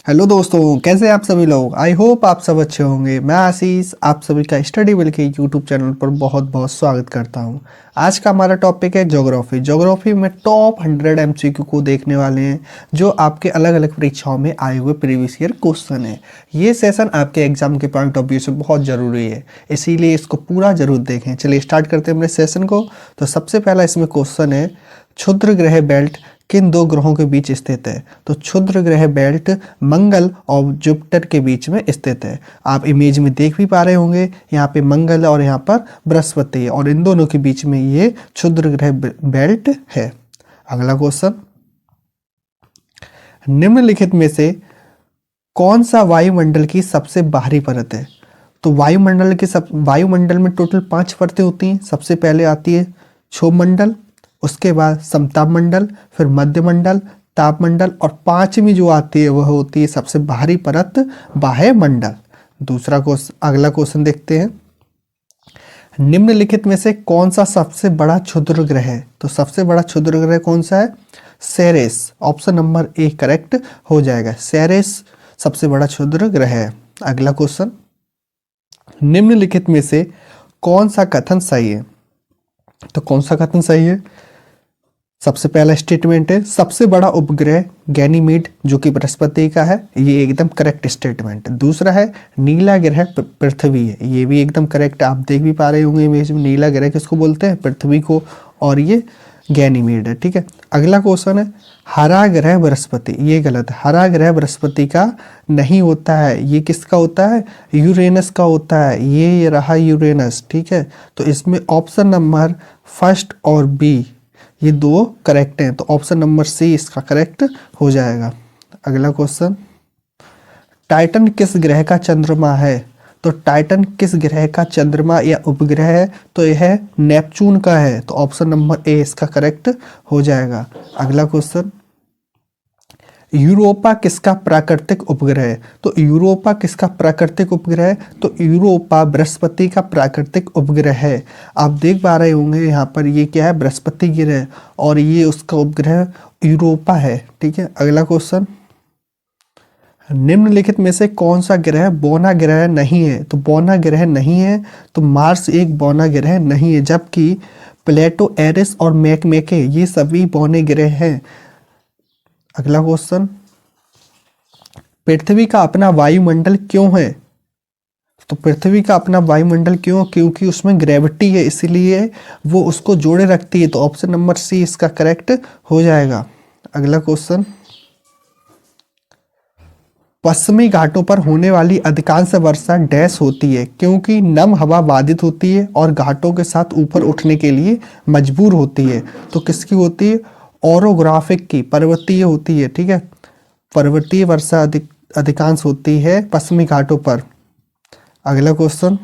Hello दोस्तों, कैसे हैं आप सभी लोग। आई होप आप सब अच्छे होंगे। मैं आशीष आप सभी का स्टडी विल के यूट्यूब चैनल पर बहुत बहुत स्वागत करता हूं। आज का हमारा टॉपिक है ज्योग्राफी। ज्योग्राफी में टॉप 100 एमसीक्यू को देखने वाले हैं जो आपके अलग अलग परीक्षाओं में आए हुए प्रीवियस ईयर क्वेश्चन है। ये सेशन आपके एग्जाम के पॉइंट ऑफ व्यू से बहुत ज़रूरी है, इसीलिए इसको पूरा जरूर देखें। चलिए स्टार्ट करते हैं अपने सेशन को। तो सबसे पहला इसमें क्वेश्चन है, क्षुद्र ग्रह बेल्ट किन दो ग्रहों के बीच स्थित है। तो क्षुद्र ग्रह बेल्ट मंगल और जुपिटर के बीच में स्थित है। आप इमेज में देख भी पा रहे होंगे, यहाँ पे मंगल और यहाँ पर बृहस्पति है और इन दोनों के बीच में ये क्षुद्र ग्रह बेल्ट है। अगला क्वेश्चन, निम्नलिखित में से कौन सा वायुमंडल की सबसे बाहरी परत है। तो वायुमंडल में टोटल 5 परतें होती हैं। सबसे पहले आती है क्षोभमंडल, उसके बाद समतापमंडल, फिर मध्यमंडल, तापमंडल और 5वीं जो आती है वह होती है सबसे बाहरी परत बाह्यमंडल। अगला क्वेश्चन देखते हैं, निम्नलिखित में से कौन सा सबसे बड़ा क्षुद्र ग्रह है। तो सबसे बड़ा क्षुद्र ग्रह कौन सा है, Ceres. Option number A correct हो जाएगा, सेरेस सबसे बड़ा क्षुद्र ग्रह है। अगला क्वेश्चन, निम्नलिखित में से कौन सा कथन सही है। तो कौन सा कथन सही है, सबसे पहला स्टेटमेंट है सबसे बड़ा उपग्रह गैनीमेड जो कि बृहस्पति का है, ये एकदम करेक्ट स्टेटमेंट। दूसरा है नीला ग्रह पृथ्वी है, ये भी एकदम करेक्ट। आप देख भी पा रहे होंगे इमेज में, नीला ग्रह किसको बोलते हैं, पृथ्वी को, और ये गैनीमेड है। ठीक है, अगला क्वेश्चन है हरा ग्रह बृहस्पति, ये गलत है। हरा ग्रह बृहस्पति का नहीं होता है, ये किसका होता है, यूरेनस का होता है। ये रहा यूरेनस। ठीक है, तो इसमें ऑप्शन नंबर फर्स्ट और बी ये दो करेक्ट हैं, तो ऑप्शन नंबर सी इसका करेक्ट हो जाएगा। अगला क्वेश्चन, टाइटन किस ग्रह का चंद्रमा है। तो टाइटन किस ग्रह का चंद्रमा या उपग्रह है, तो यह नेपच्यून का है, तो ऑप्शन नंबर ए इसका करेक्ट हो जाएगा। अगला क्वेश्चन, यूरोपा किसका प्राकृतिक उपग्रह है। तो यूरोपा किसका प्राकृतिक उपग्रह है, तो यूरोपा बृहस्पति का प्राकृतिक उपग्रह है। आप देख पा रहे होंगे यहाँ पर ये क्या है, बृहस्पति ग्रह, और ये उसका उपग्रह यूरोपा है। ठीक है, अगला क्वेश्चन, निम्नलिखित में से कौन सा ग्रह बौना ग्रह नहीं है। तो बौना ग्रह नहीं है, तो मार्स एक बौना ग्रह नहीं है, जबकि प्लेटो, एरिस और मैकमेके ये सभी बौने ग्रह हैं। अगला क्वेश्चन, पृथ्वी का अपना वायुमंडल क्यों है। तो पृथ्वी का अपना वायुमंडल क्यों, क्योंकि उसमें ग्रेविटी है, इसलिए वो उसको जोड़े रखती है, तो ऑप्शन नंबर सी इसका करेक्ट हो जाएगा। अगला क्वेश्चन, पश्चिमी घाटों पर होने वाली अधिकांश वर्षा डैश होती है, क्योंकि नम हवा बाधित होती है और घाटों के साथ ऊपर उठने के लिए मजबूर होती है। तो किसकी होती है, ओरोग्राफिक की, पर्वतीय होती है। ठीक है, पर्वतीय वर्षा अधिकांश होती है पश्चिमी घाटों पर। अगला क्वेश्चन,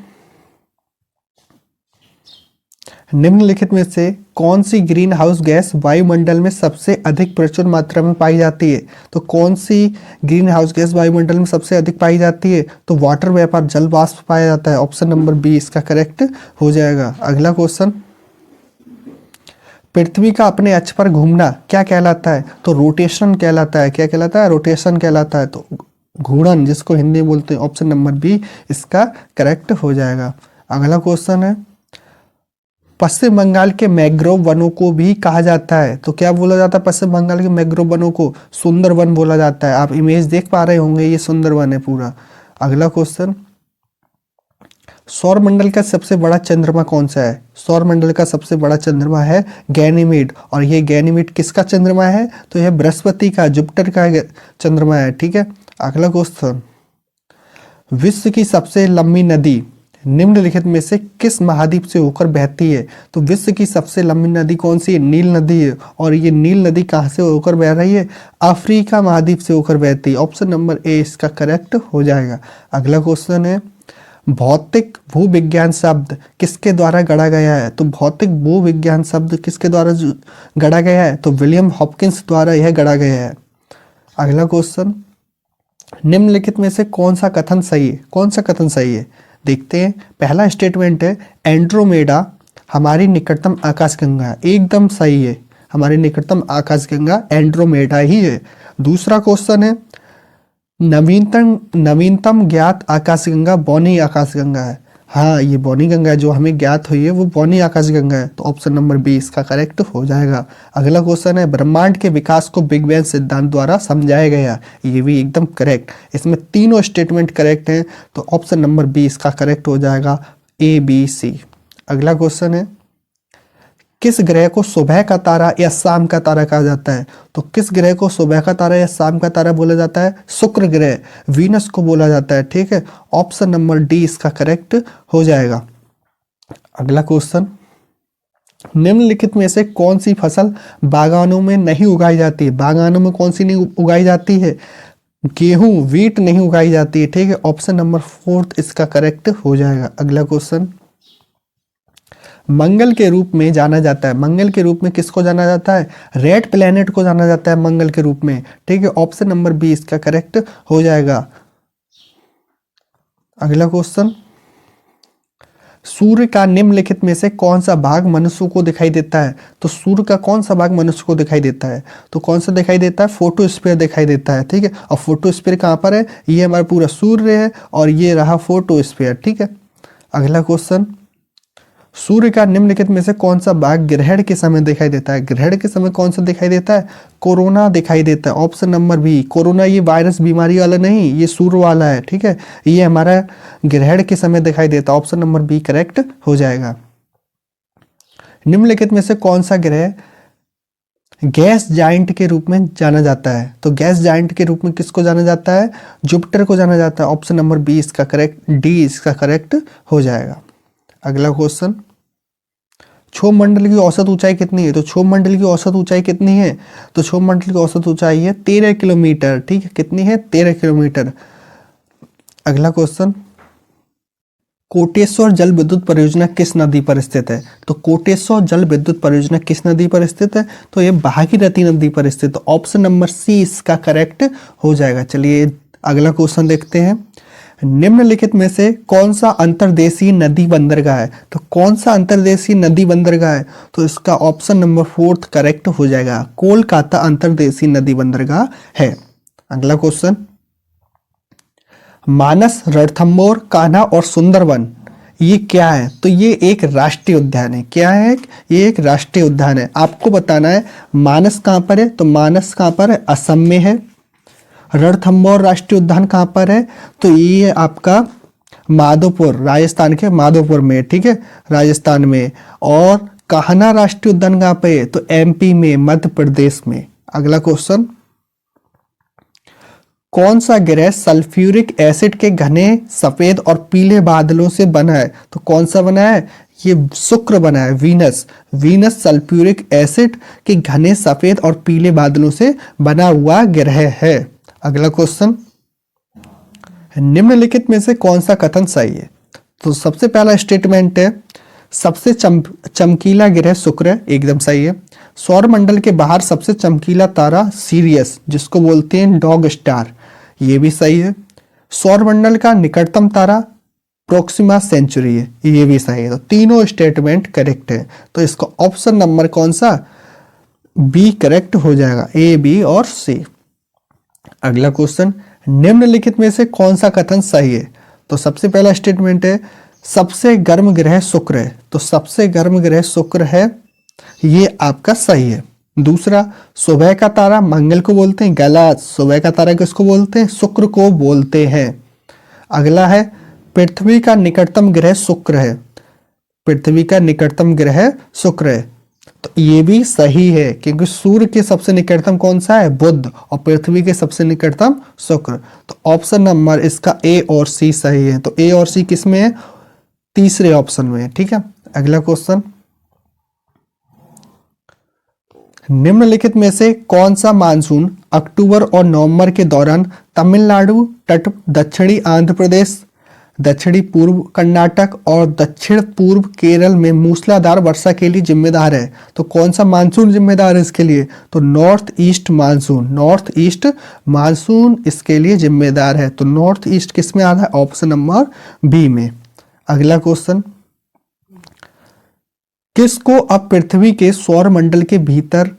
निम्नलिखित में से कौन सी ग्रीन हाउस गैस वायुमंडल में सबसे अधिक प्रचुर मात्रा में पाई जाती है। तो कौन सी ग्रीन हाउस गैस वायुमंडल में सबसे अधिक पाई जाती है, तो वाटर वेपर, जल वाष्प पाया जाता है, ऑप्शन नंबर बी इसका करेक्ट हो जाएगा। अगला क्वेश्चन, पृथ्वी का अपने अक्ष पर घूमना क्या कहलाता है। तो रोटेशन कहलाता है। क्या कहलाता है, रोटेशन कहलाता है, तो घूर्णन जिसको हिंदी में बोलते हैं, ऑप्शन नंबर बी इसका करेक्ट हो जाएगा। अगला क्वेश्चन है, पश्चिम बंगाल के मैंग्रोव वनों को भी कहा जाता है। तो क्या बोला जाता है पश्चिम बंगाल के मैंग्रोव वनों को, सुंदर वन बोला जाता है। आप इमेज देख पा रहे होंगे, ये सुंदर वन है पूरा। अगला क्वेश्चन, सौर मंडल का सबसे बड़ा चंद्रमा कौन सा है। सौर मंडल का सबसे बड़ा चंद्रमा है गैनीमेड, और ये गैनीमेड किसका चंद्रमा है, तो यह बृहस्पति का, जुपिटर का चंद्रमा है। ठीक है, अगला क्वेश्चन, विश्व की सबसे लंबी नदी निम्नलिखित में से किस महाद्वीप से होकर बहती है। तो विश्व की सबसे लंबी नदी कौन सी है, नील नदी है, और ये नील नदी कहाँ से होकर बह रही है, अफ्रीका महाद्वीप से होकर बहती है, ऑप्शन नंबर ए इसका करेक्ट हो जाएगा। अगला क्वेश्चन है, भौतिक भूविज्ञान शब्द किसके द्वारा गढ़ा गया है। तो भौतिक भूविज्ञान शब्द किसके द्वारा गढ़ा गया है, तो विलियम हॉपकिंस द्वारा यह गढ़ा गया है। अगला क्वेश्चन, निम्नलिखित में से कौन सा कथन सही है। कौन सा कथन सही है, देखते हैं। पहला स्टेटमेंट है एंड्रोमेडा हमारी निकटतम आकाशगंगा है, एकदम सही है, हमारी निकटतम आकाशगंगा एंड्रोमेडा ही है। दूसरा क्वेश्चन है नवीनतम नवीनतम ज्ञात आकाशगंगा बौनी आकाशगंगा है। हाँ, ये बौनी गंगा है जो हमें ज्ञात हुई है, वो बौनी आकाशगंगा है। तो ऑप्शन नंबर बी इसका करेक्ट हो जाएगा। अगला क्वेश्चन है, ब्रह्मांड के विकास को बिग बैंग सिद्धांत द्वारा समझाया गया। ये भी एकदम करेक्ट। इसमें तीनों स्टेटमेंट करेक्ट हैं, तो ऑप्शन नंबर बी इसका करेक्ट हो जाएगा, ए बी सी। अगला क्वेश्चन है, किस ग्रह को सुबह का तारा या शाम का तारा कहा जाता है? तो किस ग्रह को सुबह का तारा या शाम का तारा बोला जाता है? शुक्र ग्रह, वीनस को बोला जाता है। ठीक है, ऑप्शन नंबर डी इसका करेक्ट हो जाएगा। अगला क्वेश्चन, निम्नलिखित में से कौन सी फसल बागानों में नहीं उगाई जाती है? बागानों में कौन सी नहीं उगाई जाती है? गेहूं, वीट नहीं उगाई जाती है। ठीक है, ऑप्शन नंबर फोर्थ इसका करेक्ट हो जाएगा। अगला क्वेश्चन, मंगल के रूप में जाना जाता है। मंगल के रूप में किसको जाना जाता है? रेड प्लेनेट को जाना जाता है मंगल के रूप में। ठीक है, ऑप्शन नंबर बी इसका करेक्ट हो जाएगा। अगला क्वेश्चन, सूर्य का निम्नलिखित में से कौन सा भाग मनुष्य को दिखाई देता है? तो सूर्य का कौन सा भाग मनुष्य को दिखाई देता है? तो कौन सा दिखाई देता है? फोटोस्फीयर दिखाई देता है। ठीक है, और फोटोस्फीयर कहाँ पर है? ये हमारा पूरा सूर्य है और ये रहा फोटोस्फीयर। ठीक है, अगला क्वेश्चन, सूर्य का निम्नलिखित में से कौन सा भाग ग्रहण के समय दिखाई देता है? ग्रहण के समय कौन सा दिखाई देता है? कोरोना दिखाई देता है। Option number B. कोरोना ये वायरस बीमारी वाला नहीं, ये सूर्य वाला है। ठीक है, ये हमारा ग्रहण के समय दिखाई देता है। ऑप्शन नंबर बी करेक्ट हो जाएगा। निम्नलिखित में से कौन सा ग्रह गैस जाइंट के रूप में जाना जाता है? तो गैस जाइंट के रूप में किसको जाना जाता है? जुपिटर को जाना जाता है। ऑप्शन नंबर बी इसका करेक्ट, डी इसका करेक्ट हो जाएगा। अगला क्वेश्चन, क्षोभ मंडल की औसत ऊंचाई कितनी है? तो क्षोभ मंडल की औसत ऊंचाई कितनी है? तो क्षोभ मंडल की औसत ऊंचाई है 13 किलोमीटर। ठीक है, कितनी है? 13 किलोमीटर। अगला क्वेश्चन, कोटेश्वर जल विद्युत परियोजना किस नदी पर स्थित है? तो कोटेश्वर जल विद्युत परियोजना किस नदी पर स्थित है? तो ये भागीरथी नदी पर स्थित है। ऑप्शन नंबर सी इसका करेक्ट हो जाएगा। चलिए अगला क्वेश्चन देखते हैं, निम्नलिखित में से कौन सा अंतर्देशीय नदी बंदरगाह है? तो कौन सा अंतर्देशीय नदी बंदरगाह है? तो इसका ऑप्शन नंबर फोर्थ करेक्ट हो जाएगा। कोलकाता अंतर्देशीय नदी बंदरगाह है। अगला क्वेश्चन, मानस, रणथंभौर, कान्हा और सुंदरवन ये क्या है? तो ये एक राष्ट्रीय उद्यान है। क्या है? ये एक राष्ट्रीय उद्यान है। आपको बताना है मानस कहाँ पर है? तो मानस कहाँ पर है? असम में है। रणथंभौर राष्ट्रीय उद्यान कहाँ पर है? तो ये आपका माधोपुर, राजस्थान के माधोपुर में। ठीक है, राजस्थान में। और कान्हा राष्ट्रीय उद्यान कहाँ पे है? तो एमपी में, मध्य प्रदेश में। अगला क्वेश्चन, कौन सा ग्रह सल्फ्यूरिक एसिड के घने सफेद और पीले बादलों से बना है? तो कौन सा बना है? ये शुक्र बना है, वीनस। वीनस सल्फ्यूरिक एसिड के घने सफेद और पीले बादलों से बना हुआ ग्रह है। अगला क्वेश्चन, निम्नलिखित में से कौन सा कथन सही है? तो सबसे पहला स्टेटमेंट है सबसे चमकीला ग्रह शुक्र है, एकदम सही है। सौर मंडल के बाहर सबसे चमकीला तारा सीरियस, जिसको बोलते हैं डॉग स्टार, ये भी सही है। सौर मंडल का निकटतम तारा प्रोक्सिमा सेंचुरी है, ये भी सही है। तो तीनों स्टेटमेंट करेक्ट है। तो इसका ऑप्शन नंबर कौन सा? बी करेक्ट हो जाएगा, ए, बी और सी। अगला क्वेश्चन, निम्नलिखित में से कौन सा कथन सही है? तो सबसे पहला स्टेटमेंट है सबसे गर्म ग्रह शुक्र है। तो सबसे गर्म ग्रह शुक्र है, ये आपका सही है। दूसरा, सुबह का तारा मंगल को बोलते हैं, गलत। सुबह का तारा किसको बोलते हैं? शुक्र को बोलते हैं। अगला है पृथ्वी का निकटतम ग्रह शुक्र है। पृथ्वी का निकटतम ग्रह शुक्र है, तो ये भी सही है, क्योंकि सूर्य के सबसे निकटतम कौन सा है? बुध। और पृथ्वी के सबसे निकटतम शुक्र। तो ऑप्शन नंबर इसका ए और सी सही है। तो ए और सी किस में है? तीसरे ऑप्शन में है। ठीक है, अगला क्वेश्चन, निम्नलिखित में से कौन सा मानसून अक्टूबर और नवंबर के दौरान तमिलनाडु तट, दक्षिणी आंध्र प्रदेश, दक्षिणी पूर्व कर्नाटक और दक्षिण पूर्व केरल में मूसलाधार वर्षा के लिए जिम्मेदार है? तो कौन सा मानसून जिम्मेदार है इसके लिए? तो north east monsoon. North east monsoon इसके लिए जिम्मेदार है। तो नॉर्थ ईस्ट किस में आ रहा है? ऑप्शन नंबर बी में। अगला क्वेश्चन, किसको अब पृथ्वी के सौर मंडल के भीतर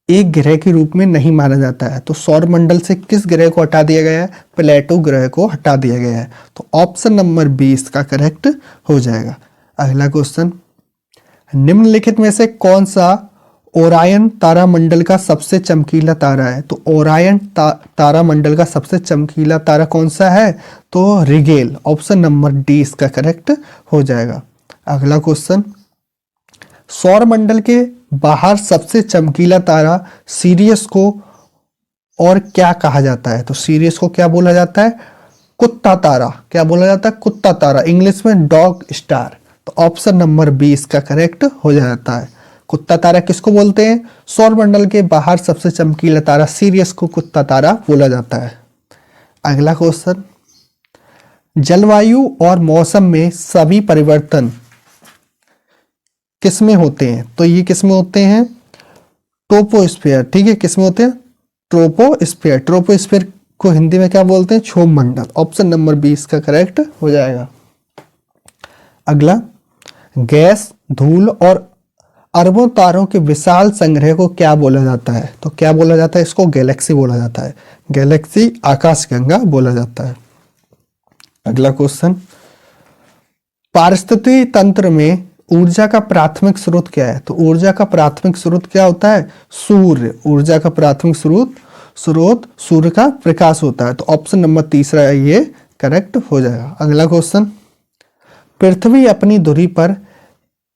एक ग्रह के रूप में नहीं माना जाता है। तो सौर मंडल से किस ग्रह को हटा दिया गया है? प्लेटो ग्रह को हटा दिया गया है। तो ऑप्शन नंबर 20 का करेक्ट हो जाएगा। अगला क्वेश्चन, निम्नलिखित में से कौन सा ओरायन तारामंडल का सबसे चमकीला तारा है? तो ओरायन तारामंडल का सबसे चमकीला तारा कौन सा है? तो रिगेल, ऑप्शन नंबर डी इसका करेक्ट हो जाएगा। अगला क्वेश्चन, सौर मंडल के बाहर सबसे चमकीला तारा सीरियस को और क्या कहा जाता है? तो सीरियस को क्या बोला जाता है? कुत्ता तारा। क्या बोला जाता है? कुत्ता तारा, इंग्लिश में डॉग स्टार। तो ऑप्शन नंबर 20 का करेक्ट हो जाता है। कुत्ता तारा किसको बोलते हैं? सौर मंडल के बाहर सबसे चमकीला तारा सीरियस को कुत्ता तारा बोला जाता है। अगला क्वेश्चन, जलवायु और मौसम में सभी परिवर्तन किसमें होते हैं? तो ये किसमें होते हैं? ट्रोपोस्फीयर। ठीक है, किसमें होते हैं? ट्रोपोस्फीयर। ट्रोपोस्फीयर को हिंदी में क्या बोलते हैं? क्षोभ मंडल। ऑप्शन नंबर 20 का करेक्ट हो जाएगा। अगला, गैस, धूल और अरबों तारों के विशाल संग्रह को क्या बोला जाता है? तो क्या बोला जाता है? इसको गैलेक्सी बोला जाता है। गैलेक्सी, आकाशगंगा बोला जाता है। अगला क्वेश्चन, पारिस्थितिकी तंत्र में ऊर्जा का प्राथमिक स्रोत क्या है? तो ऊर्जा का प्राथमिक स्रोत क्या होता है? सूर्य। ऊर्जा का प्राथमिक स्रोत सूर्य का प्रकाश होता है। तो ऑप्शन नंबर 3 ये करेक्ट हो जाएगा। अगला क्वेश्चन, पृथ्वी अपनी धुरी पर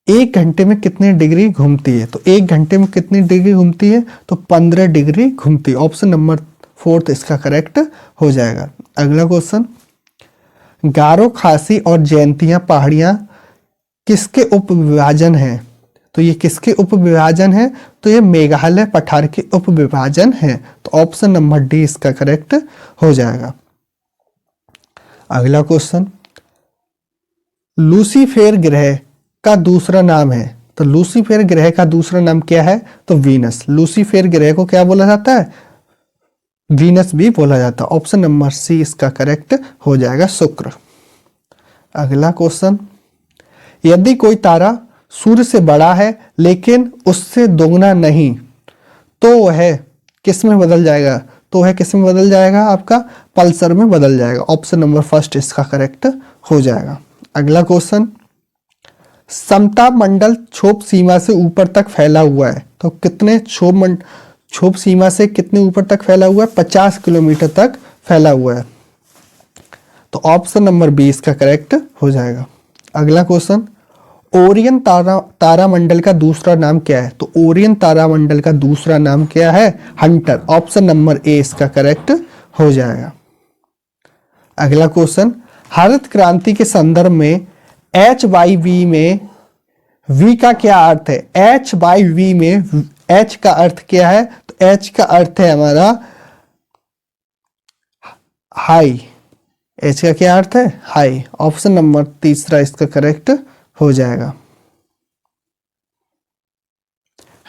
1 घंटे में कितनी डिग्री घूमती है? तो 1 घंटे में कितनी डिग्री घूमती है? तो 15 डिग्री घूमती है। ऑप्शन नंबर 4 इसका करेक्ट हो जाएगा। अगला क्वेश्चन, गारो, खासी और जयंतिया पहाड़ियां किसके उप विभाजन है? तो ये किसके उप विभाजन है? तो ये मेघालय पठार के उप विभाजन है। तो ऑप्शन नंबर डी इसका करेक्ट हो जाएगा। अगला क्वेश्चन, लूसीफेर ग्रह का दूसरा नाम है? तो लूसीफेर ग्रह का दूसरा नाम क्या है? तो वीनस। लूसीफेर ग्रह को क्या बोला जाता है? वीनस भी बोला जाता है। ऑप्शन नंबर सी इसका करेक्ट हो जाएगा, शुक्र। अगला क्वेश्चन, यदि कोई तारा सूर्य से बड़ा है लेकिन उससे दोगुना नहीं, तो वह किस में बदल जाएगा? तो वह किस में बदल जाएगा? आपका पल्सर में बदल जाएगा। ऑप्शन नंबर फर्स्ट इसका करेक्ट हो जाएगा। अगला क्वेश्चन, समताप मंडल क्षोभ सीमा से ऊपर तक फैला हुआ है। तो कितने क्षोभ सीमा से कितने ऊपर तक फैला हुआ है? 50 किलोमीटर तक फैला हुआ है। तो ऑप्शन नंबर 20 का करेक्ट हो जाएगा। अगला क्वेश्चन, ओरियन तारामंडल का दूसरा नाम क्या है? तो ओरियन तारामंडल का दूसरा नाम क्या है? हंटर। ऑप्शन नंबर ए इसका करेक्ट हो जाएगा। अगला क्वेश्चन, हरित क्रांति के संदर्भ में H/V में V का क्या अर्थ है? H/V में H का अर्थ क्या है? तो H का अर्थ है हमारा हाई। H का क्या अर्थ है? हाई। ऑप्शन नंबर 3 इसका करेक्ट हो जाएगा।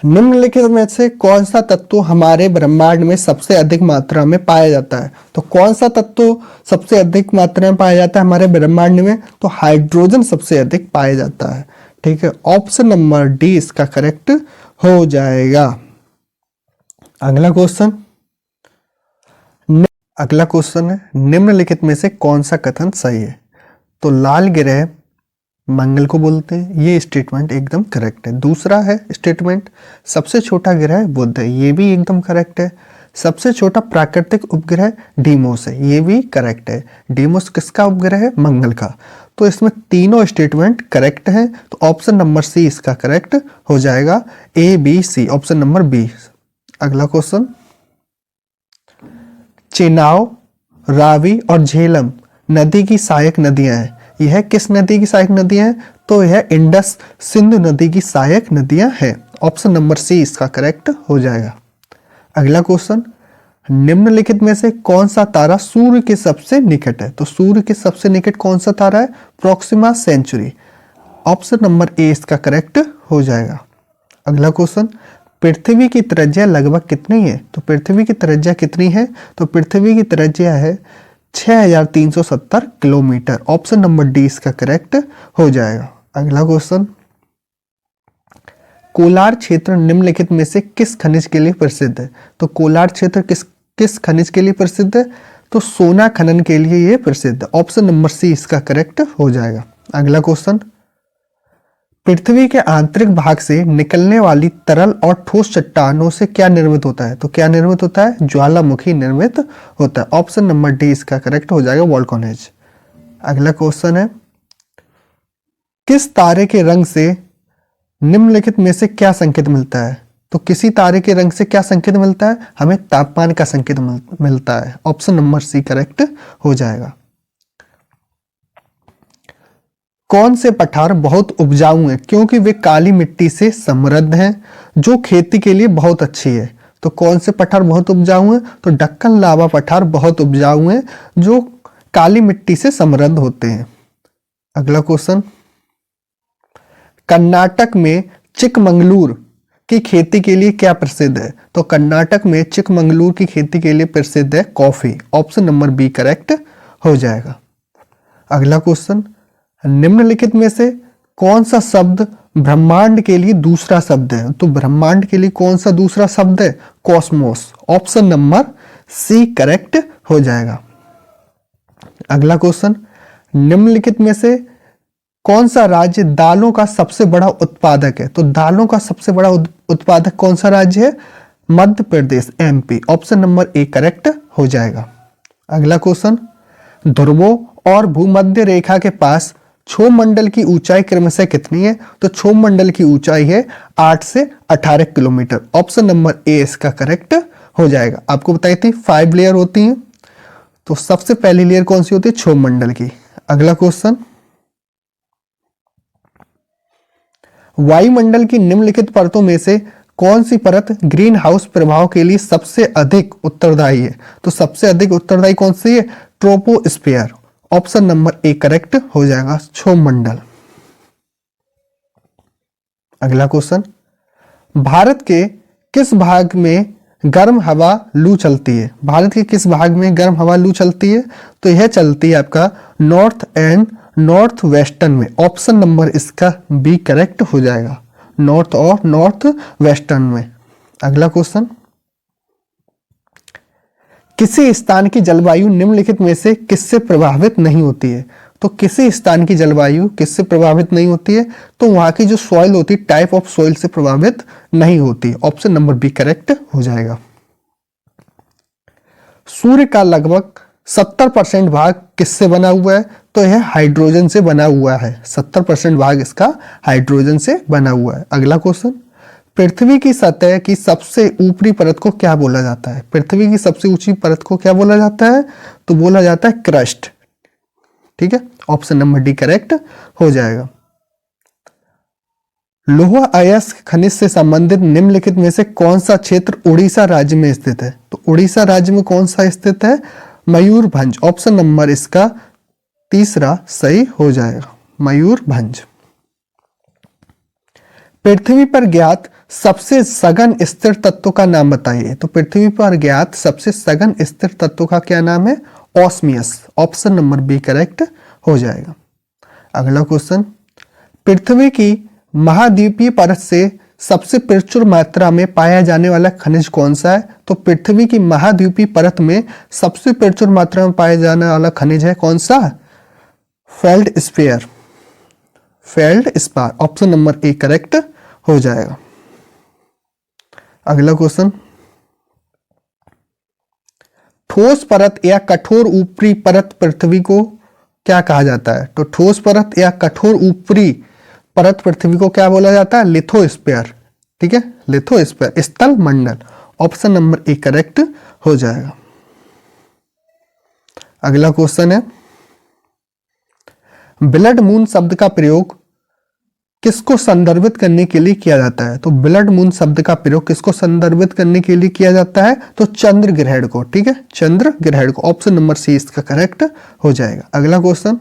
निम्नलिखित में से कौन सा तत्व हमारे ब्रह्मांड में सबसे अधिक मात्रा में पाया जाता है? तो कौन सा तत्व सबसे अधिक मात्रा में पाया जाता है हमारे ब्रह्मांड में? तो हाइड्रोजन सबसे अधिक पाया जाता है। ठीक है, ऑप्शन नंबर डी इसका करेक्ट हो जाएगा। अगला क्वेश्चन है, निम्नलिखित में से कौन सा कथन सही है? तो लाल ग्रह मंगल को बोलते हैं, ये स्टेटमेंट एकदम करेक्ट है। दूसरा है स्टेटमेंट, सबसे छोटा ग्रह बुध है, ये भी एकदम करेक्ट है। सबसे छोटा प्राकृतिक उपग्रह डीमोस है, ये भी करेक्ट है। डीमोस किसका उपग्रह है? मंगल का। तो इसमें तीनों स्टेटमेंट करेक्ट हैं। तो ऑप्शन नंबर सी इसका करेक्ट हो जाएगा, ABC, ऑप्शन नंबर बी। अगला क्वेश्चन, चेनाब, रावी और झेलम नदी की सहायक नदियां हैं। यह किस नदी की सहायक नदियां हैं? तो यह इंडस सिंधु नदी की सहायक नदियां हैं। ऑप्शन नंबर सी इसका करेक्ट हो जाएगा। अगला क्वेश्चन, निम्नलिखित में से कौन सा तारा सूर्य के सबसे निकट है? तो सूर्य के सबसे निकट कौन सा तारा है? Proxima Centauri. ऑप्शन नंबर ए इसका करेक्ट हो जाएगा। अगला क्वेश्चन, पृथ्वी की त्रिज्या लगभग कितनी है? तो पृथ्वी की त्रिज्या कितनी है? तो पृथ्वी की त्रिज्या है 6370 किलोमीटर। ऑप्शन नंबर डी इसका करेक्ट हो जाएगा। अगला क्वेश्चन, कोलार क्षेत्र निम्नलिखित में से किस खनिज के लिए प्रसिद्ध है? तो कोलार क्षेत्र किस खनिज के लिए प्रसिद्ध है? तो सोना खनन के लिए ये प्रसिद्ध है। ऑप्शन नंबर सी इसका करेक्ट हो जाएगा। अगला क्वेश्चन, पृथ्वी के आंतरिक भाग से निकलने वाली तरल और ठोस चट्टानों से क्या निर्मित होता है? तो क्या निर्मित होता है? ज्वालामुखी निर्मित होता है। ऑप्शन नंबर डी इसका करेक्ट हो जाएगा, वोल्केनोज। अगला क्वेश्चन है, किस तारे के रंग से निम्नलिखित में से क्या संकेत मिलता है? तो किसी तारे के रंग से क्या संकेत मिलता है? हमें तापमान का संकेत मिलता है। ऑप्शन नंबर सी करेक्ट हो जाएगा। कौन से पठार बहुत उपजाऊ हैं? क्योंकि वे काली मिट्टी से समृद्ध हैं, जो खेती के लिए बहुत अच्छी है। तो कौन से पठार बहुत उपजाऊ हैं? तो दक्कन लावा पठार बहुत उपजाऊ हैं, जो काली मिट्टी से समृद्ध होते हैं। अगला क्वेश्चन, कर्नाटक में चिकमंगलूर की खेती के लिए क्या प्रसिद्ध है? तो कर्नाटक में चिकमंगलूर की खेती के लिए प्रसिद्ध है coffee. Option number B correct हो जाएगा। अगला क्वेश्चन, निम्नलिखित में से कौन सा शब्द ब्रह्मांड के लिए दूसरा शब्द है? तो ब्रह्मांड के लिए कौन सा दूसरा शब्द है? Cosmos. Option number C correct हो जाएगा। अगला क्वेश्चन, निम्नलिखित में से कौन सा राज्य दालों का सबसे बड़ा उत्पादक है? तो दालों का सबसे बड़ा उत्पादक कौन सा राज्य है? Madhya Pradesh, MP. Option number A correct हो जाएगा। अगला क्वेश्चन, ध्रुवों और भूमध्य रेखा के पास क्षोभ मंडल की ऊंचाई क्रमशः कितनी है? तो क्षोभ मंडल की ऊंचाई है 8 से 18 किलोमीटर। ऑप्शन नंबर ए इसका करेक्ट हो जाएगा। आपको बताई थी 5 लेयर होती हैं, तो सबसे पहली लेयर कौन सी होती है? क्षोभ मंडल की। अगला क्वेश्चन, वायुमंडल की निम्नलिखित परतों में से कौन सी परत ग्रीन हाउस प्रभाव के लिए सबसे अधिक उत्तरदायी है? तो सबसे अधिक उत्तरदायी कौन सी है? Troposphere. Option number A correct हो जाएगा, क्षोभ मंडल। अगला क्वेश्चन, भारत के किस भाग में गर्म हवा लू चलती है? भारत के किस भाग में गर्म हवा लू चलती है? तो यह चलती है आपका नॉर्थ एंड नॉर्थ वेस्टर्न में। ऑप्शन नंबर इसका बी करेक्ट हो जाएगा, नॉर्थ और नॉर्थ वेस्टर्न में। अगला क्वेश्चन, किसी स्थान की जलवायु निम्नलिखित में से किससे प्रभावित नहीं होती है? तो किसी स्थान की जलवायु किससे प्रभावित नहीं होती है? तो वहां की जो सॉइल होती है, टाइप ऑफ सॉइल से प्रभावित नहीं होती। ऑप्शन नंबर बी करेक्ट हो जाएगा। सूर्य का लगभग 70% भाग किससे बना हुआ है? तो यह हाइड्रोजन से बना हुआ है। 70% भाग इसका हाइड्रोजन से बना हुआ है। अगला क्वेश्चन, पृथ्वी की सतह की सबसे ऊपरी परत को क्या बोला जाता है? पृथ्वी की सबसे ऊंची परत को क्या बोला जाता है? तो बोला जाता है क्रस्ट। ठीक है, ऑप्शन नंबर डी करेक्ट हो जाएगा। लोहा अयस्क खनिज से संबंधित निम्नलिखित में से कौन सा क्षेत्र उड़ीसा राज्य में स्थित है? तो उड़ीसा राज्य में कौन सा स्थित है? मयूरभंज। ऑप्शन नंबर इसका तीसरा सही हो जाएगा, मयूरभंज। पृथ्वी पर ज्ञात सबसे सघन स्थिर तत्व का नाम बताइए। तो पृथ्वी पर ज्ञात सबसे सघन स्थिर तत्व का क्या नाम है? ऑस्मियस। ऑप्शन नंबर बी करेक्ट हो जाएगा। अगला क्वेश्चन, पृथ्वी की महाद्वीपीय परत से सबसे प्रचुर मात्रा में पाया जाने वाला खनिज कौन सा है? तो पृथ्वी की महाद्वीपीय परत में सबसे प्रचुर मात्रा में पाया जाने वाला खनिज है कौन सा? Feldspar. Feldspar. Option number A correct हो जाएगा। अगला क्वेश्चन, ठोस परत या कठोर ऊपरी परत पृथ्वी को क्या कहा जाता है? तो ठोस परत या कठोर ऊपरी परत पृथ्वी को क्या बोला जाता है? लिथोस्फीयर। ठीक है, लिथोस्फीयर, स्थल मंडल। ऑप्शन नंबर ए करेक्ट हो जाएगा। अगला क्वेश्चन है, ब्लड मून शब्द का प्रयोग किसको संदर्भित करने के लिए किया जाता है? तो ब्लड मून शब्द का प्रयोग किसको संदर्भित करने के लिए किया जाता है? तो चंद्र ग्रहण को। ठीक है, चंद्र ग्रहण को। ऑप्शन नंबर सी इसका करेक्ट हो जाएगा। अगला क्वेश्चन,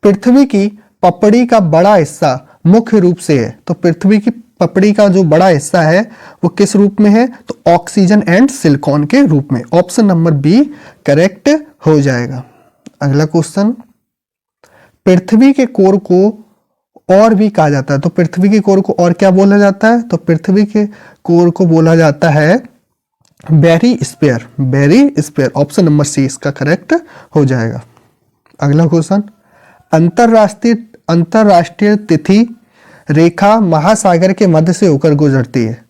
पृथ्वी की पपड़ी का बड़ा हिस्सा मुख्य रूप से है। तो पृथ्वी की पपड़ी का जो बड़ा हिस्सा है वो किस रूप में है? तो ऑक्सीजन एंड सिलिकॉन के रूप में। ऑप्शन नंबर बी करेक्ट हो जाएगा। अगला क्वेश्चन, पृथ्वी के कोर को और भी कहा जाता है। तो पृथ्वी के कोर को और क्या बोला जाता है? तो पृथ्वी के कोर को बोला जाता है barysphere, barysphere. Option number C इसका करेक्ट हो जाएगा। अगला क्वेश्चन, अंतरराष्ट्रीय अंतरराष्ट्रीय तिथि रेखा महासागर के मध्य से होकर गुजरती है।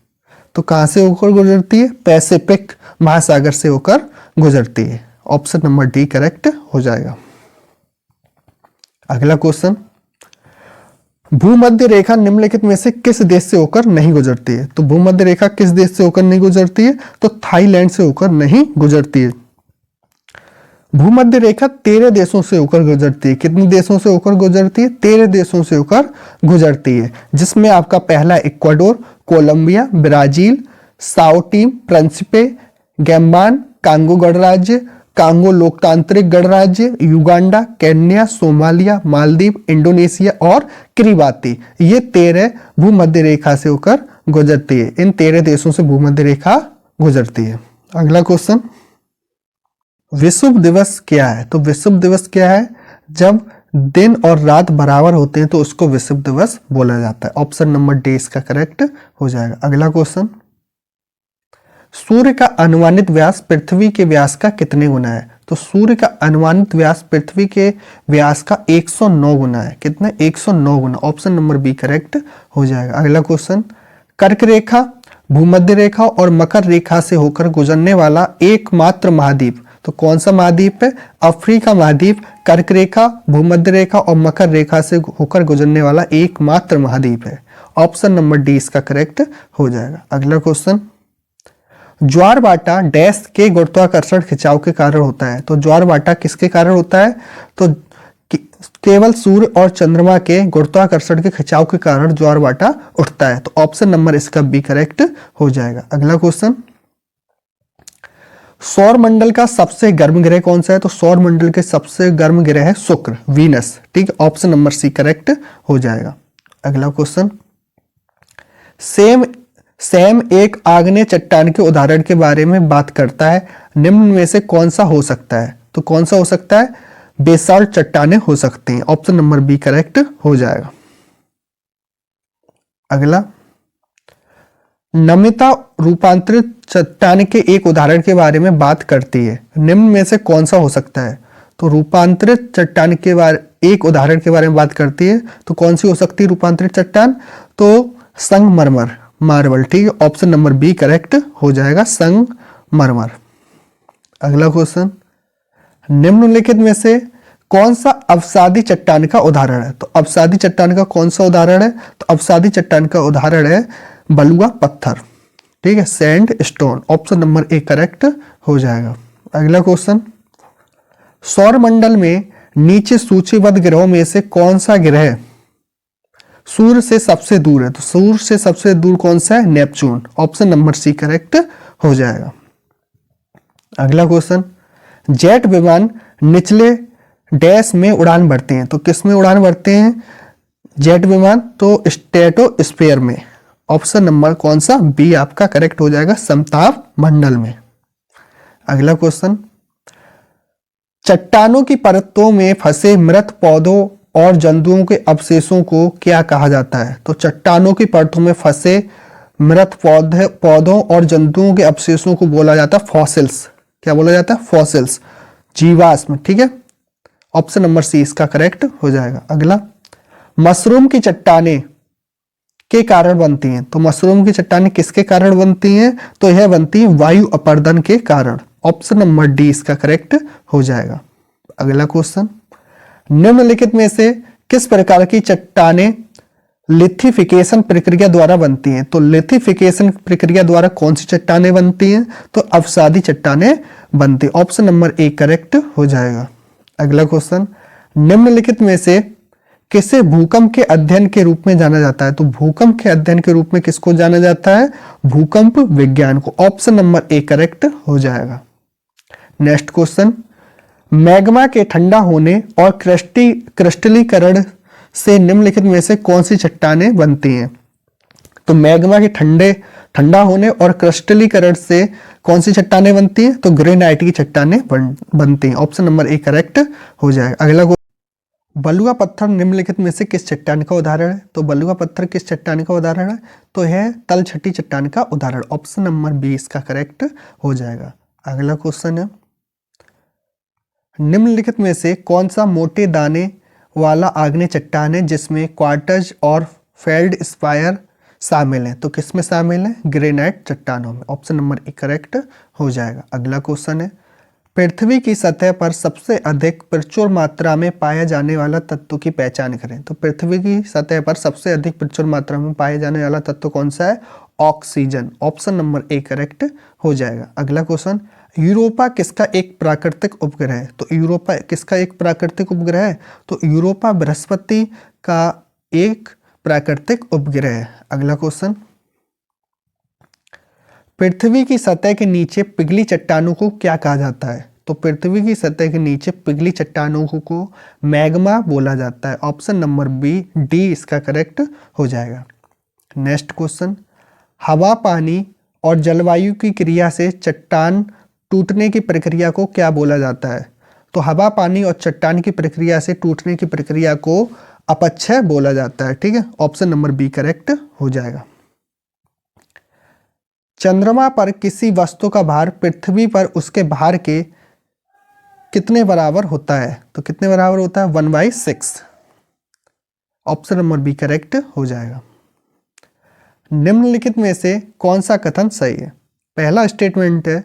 तो कहां से होकर गुजरती है? पैसिफिक महासागर से होकर गुजरती है। ऑप्शन नंबर डी करेक्ट हो जाएगा। अगला क्वेश्चन, भूमध्य रेखा निम्नलिखित में से किस देश से होकर नहीं गुजरती है? तो भूमध्य रेखा किस देश से होकर नहीं गुजरती है? तो थाईलैंड से होकर नहीं गुजरती है। भूमध्य रेखा 13 देशों से होकर गुजरती है। कितने देशों से होकर गुजरती है? 13 देशों से होकर गुजरती है, जिसमें आपका पहला Ecuador, Colombia, Brazil, Sao Tome, Principe, Gabon, Congo गणराज्य, कांगो लोकतांत्रिक गणराज्य, Uganda, Kenya, Somalia, Maldives, Indonesia और किरिबाती। ये 13 भूमध्य रेखा से होकर गुजरती है। इन 13 देशों से भूमध्य रेखा गुजरती है। अगला क्वेश्चन, विश्व दिवस क्या है? तो विश्व दिवस क्या है? जब दिन और रात बराबर होते हैं तो उसको विश्व दिवस बोला जाता है। ऑप्शन नंबर डी इसका करेक्ट हो जाएगा। अगला क्वेश्चन, सूर्य का अनुमानित व्यास पृथ्वी के व्यास का कितने गुना है? तो सूर्य का अनुमानित व्यास पृथ्वी के व्यास का 109 गुना है। कितना? 109 गुना। ऑप्शन नंबर बी करेक्ट हो जाएगा। अगला क्वेश्चन, कर्क रेखा, भूमध्य रेखा और मकर रेखा से होकर गुजरने वाला एकमात्र महाद्वीप, तो कौन सा महाद्वीप है? अफ्रीका महाद्वीप कर्क रेखा, भूमध्य रेखा और मकर रेखा से होकर गुजरने वाला एकमात्र महाद्वीप है। ऑप्शन नंबर डी इसका करेक्ट हो जाएगा। अगला क्वेश्चन, ज्वारभाटा डैश के गुरुत्वाकर्षण खिंचाव के कारण होता है। तो ज्वारभाटा किसके कारण होता है? तो केवल सूर्य और चंद्रमा के गुरुत्वाकर्षण के खिंचाव के कारण ज्वारभाटा उठता है। तो ऑप्शन नंबर इसका बी करेक्ट हो जाएगा। अगला क्वेश्चन, सौर मंडल का सबसे गर्म ग्रह कौन सा है? तो सौर मंडल के सबसे गर्म ग्रह है शुक्र, वीनस। ठीक है, ऑप्शन नंबर सी करेक्ट हो जाएगा। अगला क्वेश्चन, सैम एक आग्नेय चट्टान के उदाहरण के बारे में बात करता है। निम्न में से कौन सा हो सकता है? तो कौन सा हो सकता है? बेसाल्ट चट्टानें हो सकती हैं। ऑप्शन नंबर बी करेक्ट हो जाएगा। अगला, नमिता रूपांतरित चट्टान के एक उदाहरण के बारे में बात करती है। निम्न में से कौन सा हो सकता है? तो रूपांतरित चट्टान के बारे एक उदाहरण के बारे में बात करती है, तो कौन सी हो सकती है रूपांतरित चट्टान? तो संगमरमर, मार्बल। ठीक है, ऑप्शन नंबर बी करेक्ट हो जाएगा, संगमरमर। अगला क्वेश्चन, निम्नलिखित में से कौन सा अवसादी चट्टान का उदाहरण है? तो अवसादी चट्टान का कौन सा उदाहरण है? तो अवसादी चट्टान का उदाहरण है बलुआ पत्थर। ठीक है, sand stone. Option number A correct हो जाएगा। अगला क्वेश्चन, सौर मंडल में नीचे सूचीबद्ध ग्रहों में से कौन सा ग्रह सूर्य से सबसे दूर है? तो सूर्य से सबसे दूर कौन सा है? Neptune. Option number C correct हो जाएगा। अगला क्वेश्चन, जेट विमान निचले डैश में उड़ान भरते हैं। तो किस में उड़ान भरते हैं जेट विमान? तो स्ट्रेटोस्फीयर में। ऑप्शन नंबर कौन सा? बी आपका करेक्ट हो जाएगा, समताप मंडल में। अगला क्वेश्चन, चट्टानों की परतों में फंसे मृत पौधों और जंतुओं के अवशेषों को क्या कहा जाता है? तो चट्टानों की परतों में फंसे मृत पौधों और जंतुओं के अवशेषों को बोला जाता है फॉसिल्स। क्या बोला जाता है? फॉसिल्स, जीवाश्म। ठीक है, ऑप्शन नंबर सी इसका करेक्ट हो जाएगा। अगला, मशरूम की चट्टानें के कारण बनती हैं। तो मशरूम की चट्टानें किसके कारण बनती हैं? तो यह बनती है वायु अपर्दन के कारण। ऑप्शन नंबर डी इसका करेक्ट हो जाएगा। अगला क्वेश्चन, निम्नलिखित में से किस प्रकार की चट्टानें लिथिफिकेशन प्रक्रिया द्वारा बनती हैं? तो लिथिफिकेशन प्रक्रिया द्वारा कौन सी चट्टानें बनती हैं? तो अवसादी चट्टानें बनती। ऑप्शन नंबर ए करेक्ट हो जाएगा। अगला क्वेश्चन, निम्नलिखित में से किसे भूकंप के अध्ययन के रूप में जाना जाता है? तो भूकंप के अध्ययन के रूप में किसको जाना जाता है? भूकंप विज्ञान को। ऑप्शन नंबर ए करेक्ट हो जाएगा। नेक्स्ट क्वेश्चन, मैग्मा के ठंडा होने और क्रिस्टलीकरण से निम्नलिखित में से कौन सी चट्टानें बनती हैं? तो मैग्मा के ठंडा होने और क्रिस्टलीकरण से कौन सी चट्टानें बनती हैं? तो ग्रेनाइट की चट्टानें बनती हैं। ऑप्शन नंबर ए करेक्ट हो जाएगा। अगला, बलुआ पत्थर निम्नलिखित में से किस चट्टान का उदाहरण है? तो बलुआ पत्थर किस चट्टान का उदाहरण है? तो है तलछटी चट्टान का उदाहरण। ऑप्शन नंबर बी इसका करेक्ट हो जाएगा। अगला क्वेश्चन है, निम्नलिखित में से कौन सा मोटे दाने वाला आग्नेय चट्टान है जिसमें क्वार्ट्ज और फेल्ड स्पायर शामिल हैं? तो किसमें शामिल है? ग्रेनाइट चट्टानों में। ऑप्शन नंबर ए करेक्ट हो जाएगा। अगला क्वेश्चन है, पृथ्वी की सतह पर सबसे अधिक प्रचुर मात्रा में पाया जाने वाला तत्व की पहचान करें। तो पृथ्वी की सतह पर सबसे अधिक प्रचुर मात्रा में पाया जाने वाला तत्व कौन सा है? Oxygen. Option number A correct हो जाएगा। अगला क्वेश्चन, यूरोपा किसका एक प्राकृतिक उपग्रह है? तो यूरोपा किसका एक प्राकृतिक उपग्रह है? तो यूरोपा बृहस्पति का एक प्राकृतिक उपग्रह है। अगला क्वेश्चन, पृथ्वी की सतह के नीचे पिघली चट्टानों को क्या कहा जाता है? तो पृथ्वी की सतह के नीचे पिघली चट्टानों को मैग्मा बोला जाता है। ऑप्शन नंबर बी डी इसका करेक्ट हो जाएगा। नेक्स्ट क्वेश्चन, हवा, पानी और जलवायु की क्रिया से चट्टान टूटने की प्रक्रिया को क्या बोला जाता है? तो हवा, पानी और चट्टान की प्रक्रिया से टूटने की प्रक्रिया को अपक्षय बोला जाता है। ठीक है, ऑप्शन नंबर बी करेक्ट हो जाएगा। चंद्रमा पर किसी वस्तु का भार पृथ्वी पर उसके भार के कितने बराबर होता है? तो कितने बराबर होता है? 1/6। ऑप्शन नंबर बी करेक्ट हो जाएगा। निम्नलिखित में से कौन सा कथन सही है? पहला स्टेटमेंट है,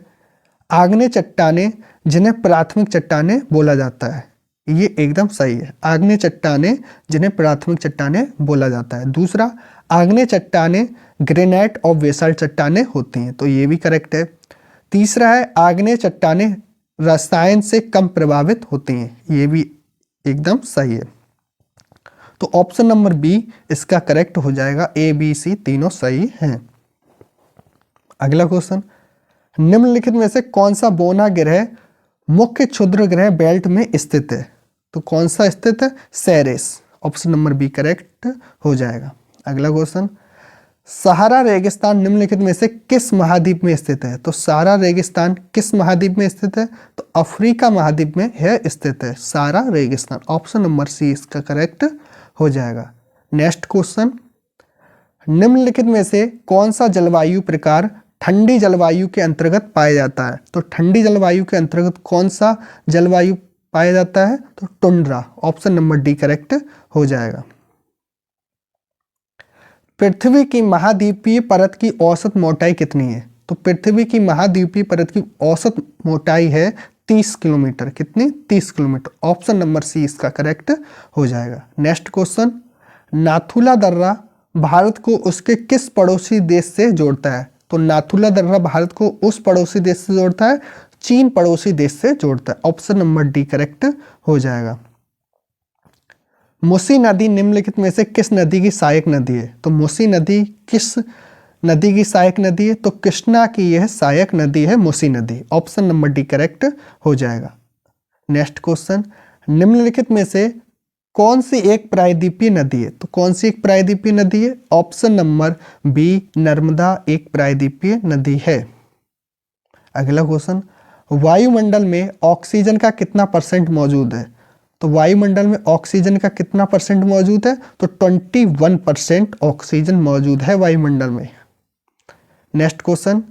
आग्नेय चट्टानें जिन्हें प्राथमिक चट्टानें बोला जाता है। ये एकदम सही है, आग्नेय चट्टानें जिन्हें प्राथमिक चट्टानें बोला जाता है। दूसरा, आग्नेय चट्टानें ग्रेनाइट और बेसाल्ट चट्टानें होती हैं। तो ये भी करेक्ट है। तीसरा है, आग्नेय चट्टानें रसायन से कम प्रभावित होती हैं। ये भी एकदम सही है। तो ऑप्शन नंबर बी इसका करेक्ट हो जाएगा। ए, बी, सी तीनों सही हैं। अगला क्वेश्चन, निम्नलिखित में से कौन सा बौना ग्रह मुख्य क्षुद्र ग्रह बेल्ट में स्थित है? तो कौन सा स्थित है? Ceres. Option number B correct हो जाएगा। अगला क्वेश्चन, सहारा रेगिस्तान निम्नलिखित में से किस महाद्वीप में स्थित है? तो सहारा रेगिस्तान किस महाद्वीप में स्थित है? तो अफ्रीका महाद्वीप में है स्थित है सहारा रेगिस्तान। ऑप्शन नंबर सी इसका करेक्ट हो जाएगा। नेक्स्ट क्वेश्चन, निम्नलिखित में से कौन सा जलवायु प्रकार ठंडी जलवायु के अंतर्गत पाया जाता है? तो ठंडी जलवायु के अंतर्गत कौन सा जलवायु पाया जाता है? तो tundra. Option number D correct हो जाएगा। पृथ्वी की महाद्वीपीय परत की औसत मोटाई कितनी है? तो पृथ्वी की महाद्वीपीय परत की औसत मोटाई है 30 किलोमीटर। कितनी? 30 किलोमीटर। ऑप्शन नंबर सी इसका करेक्ट हो जाएगा। नेक्स्ट क्वेश्चन, नाथुला दर्रा भारत को उसके किस पड़ोसी देश से जोड़ता है? तो नाथुला दर्रा भारत को उस पड़ोसी देश से जोड़ता है, चीन पड़ोसी देश से जोड़ता है। ऑप्शन नंबर डी करेक्ट हो जाएगा। मूसी नदी निम्नलिखित में से किस नदी की सहायक नदी है? तो मूसी नदी किस नदी की सहायक नदी है? तो कृष्णा की यह सहायक नदी है मूसी नदी। ऑप्शन नंबर डी करेक्ट हो जाएगा। नेक्स्ट क्वेश्चन, निम्नलिखित में से कौन सी एक प्रायद्वीपीय नदी है? तो कौन सी एक प्रायद्वीपीय नदी है? ऑप्शन नंबर बी नर्मदा एक प्रायद्वीपीय नदी है। अगला क्वेश्चन, वायुमंडल में ऑक्सीजन का कितना परसेंट मौजूद है? तो वायुमंडल में ऑक्सीजन का कितना परसेंट मौजूद है? तो 21% ऑक्सीजन मौजूद है वायुमंडल में। नेक्स्ट क्वेश्चन,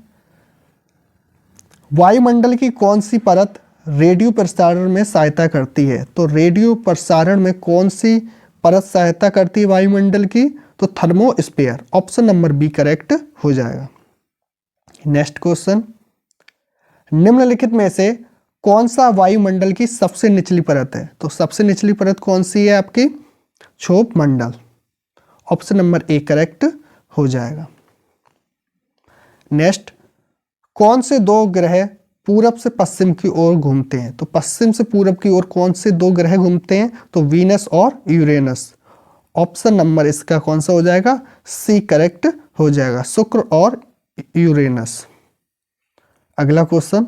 वायुमंडल की कौन सी परत रेडियो प्रसारण में सहायता करती है? तो रेडियो प्रसारण में कौन सी परत सहायता करती है वायुमंडल की? तो thermosphere. Option number B correct हो जाएगा। नेक्स्ट क्वेश्चन, निम्नलिखित में से कौन सा वायुमंडल की सबसे निचली परत है? तो सबसे निचली परत कौन सी है आपकी? क्षोभ मंडल। ऑप्शन नंबर ए करेक्ट हो जाएगा। नेक्स्ट, कौन से दो ग्रह पूरब से पश्चिम की ओर घूमते हैं? तो पश्चिम से पूरब की ओर कौन से दो ग्रह घूमते हैं? तो वीनस और यूरेनस। ऑप्शन नंबर इसका कौन सा हो जाएगा? सी करेक्ट हो जाएगा, शुक्र और यूरेनस। अगला क्वेश्चन,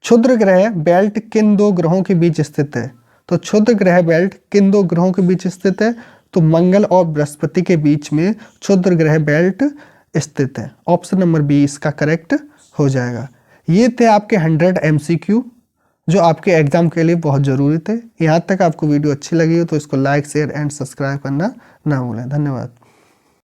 क्षुद्र ग्रह बेल्ट किन दो ग्रहों के बीच स्थित है? तो क्षुद्र ग्रह बेल्ट किन दो ग्रहों के बीच स्थित है? तो मंगल और बृहस्पति के बीच में क्षुद्र ग्रह बेल्ट स्थित है। ऑप्शन नंबर बी इसका करेक्ट हो जाएगा। ये थे आपके 100 MCQ। जो आपके एग्जाम के लिए बहुत ज़रूरी थे। यहाँ तक आपको वीडियो अच्छी लगी हो तो इसको लाइक शेयर एंड सब्सक्राइब करना ना भूलें। धन्यवाद।